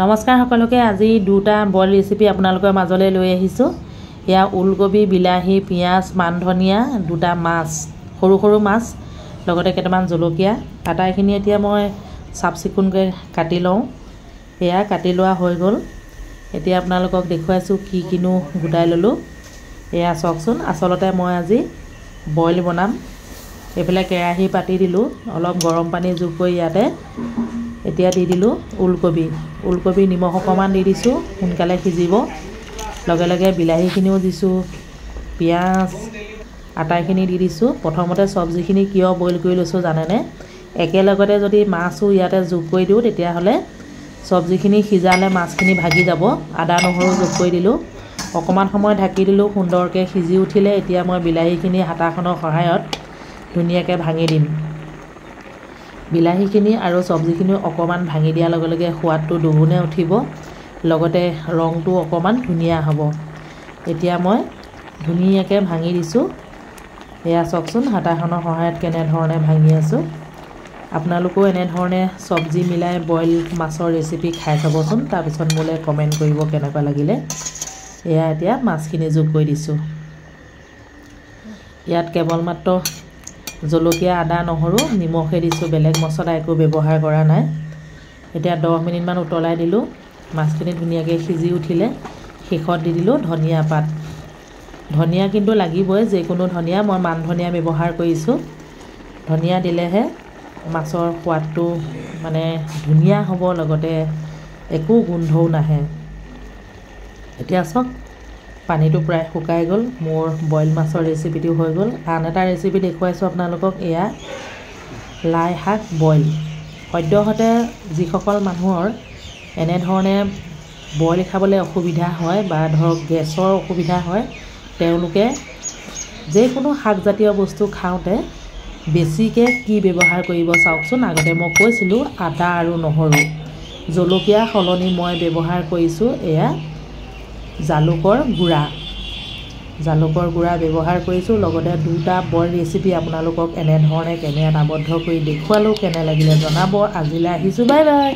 নমস্কাৰ সকলোকে আজি দুটা বইল ৰেচিপি আপোনালোকৰ মাজলৈ লৈ আহিছো। ইয়া ওলকবি, বিলাহী, পিয়াজ, মান ধনিয়া, দুটা মাছ, সৰু সৰু মাছ, লগতে কেইটামান জলকীয়া, আটাইখিনি এতিয়া মই চাফ চিকুণকৈ কাটি লওঁ। এয়া কাটি লোৱা হৈ গ'ল। এতিয়া আপোনালোকক দেখুৱাইছো কি কিনো গোটাই ললো। এয়া চাওকচোন, আচলতে মই আজি বইল বনাম। এফালে কেৰাহী পাতি দিলো, অলপ গৰম পানী যোগ কৰি ইয়াতে এতিয়া দি দিলো ওলকবি নিমখ অকমান দি দিছো, সোনকালে সিজিব। লগে লগে বিলাহীখিনিও দিছো, পিয়াজ, আটাইখিনি দি দিছো। প্ৰথমতে সবজিখিনি কিয় বইল কৰি লৈছো জানেনে? একেলগতে যদি মাছো ইয়াতে যোগ কৰি দিও তেতিয়াহলে সবজিখিনি সিজালে মাছখিনি ভাগি যাব। আদা নহৰু যোগ কৰি দিলো, অকমান সময় ঢাকি দিলো, সুন্দৰকৈ সিজি উঠিলে এতিয়া মই বিলাহীখিনি হাতাখনৰ সহায়ত ধুনীয়াকৈ ভাঙি দিম। বিলাহীখিনি আৰু সবজিখিনি অকমান ভাঙি দিয়াৰ লগে লগে সোৱাদটো দুগুণে উঠিব, লগতে ৰংটো অকমান ধুনীয়া হ'ব। এতিয়া মই ধুনীয়াকৈ ভাঙি দিছো। এয়া চাওকচোন হাতাখনৰ সহায়ত কেনে ধৰণে ভাঙি আছো। আপোনালোকেও এনে ধৰণে সবজি মিলাই বইল মাছৰ ৰেচিপি খাই চাবচোন, তাৰ পিছত মোলে কমেন্ট কৰিব কেনেকুৱা লাগিলে। এয়া এতিয়া মাছখিনি যোগ কৰি দিছো। ইয়াত কেৱল মাত্ৰ জলকীয়া, আদা, নহৰু, নিমখে দিছো, বেলেগ মছলা একো ব্যৱহাৰ কৰা নাই। এতিয়া 10 মিনিটমান উতলাই দিলো। মাছখিনি ধুনীয়াকৈ সিজি উঠিলে শেষত দি দিলো ধনিয়া পাত। ধনিয়া কিন্তু লাগিবই, যিকোনো ধনিয়া, মই মান ধনিয়া ব্যৱহাৰ কৰিছো। ধনিয়া দিলেহে মাছৰ সোৱাদটো মানে ধুনীয়া হ'ব, লগতে একো গোন্ধও নাহে। এতিয়া চাওক পানীটো প্ৰায় শুকাই গ'ল, মোৰ বইল মাছৰ ৰেচিপিটো হৈ গ'ল। আন এটা ৰেচিপি দেখুৱাইছো আপোনালোকক। এয়া লাই শাক বইল। সদ্যহতে যিসকল মানুহৰ এনেধৰণে বইল খাবলৈ অসুবিধা হয় বা ধৰক গেছৰ অসুবিধা হয়, তেওঁলোকে যিকোনো শাকজাতীয় বস্তু খাওঁতে বেছিকৈ কি ব্যৱহাৰ কৰিব চাওকচোন। আগতে মই কৈছিলোঁ আদা আৰু নহৰু, জলকীয়া সলনি মই ব্যৱহাৰ কৰিছোঁ এয়া জালুকৰ গুড়া ব্যৱহাৰ কৰিছোঁ। লগতে দুটা বইল ৰেচিপি আপোনালোকক এনেধৰণে কেমেৰাত আবদ্ধ কৰি দেখুৱালোঁ। কেনে লাগিলে জনাব। আজিলৈ আহিছোঁ, বাই বাই।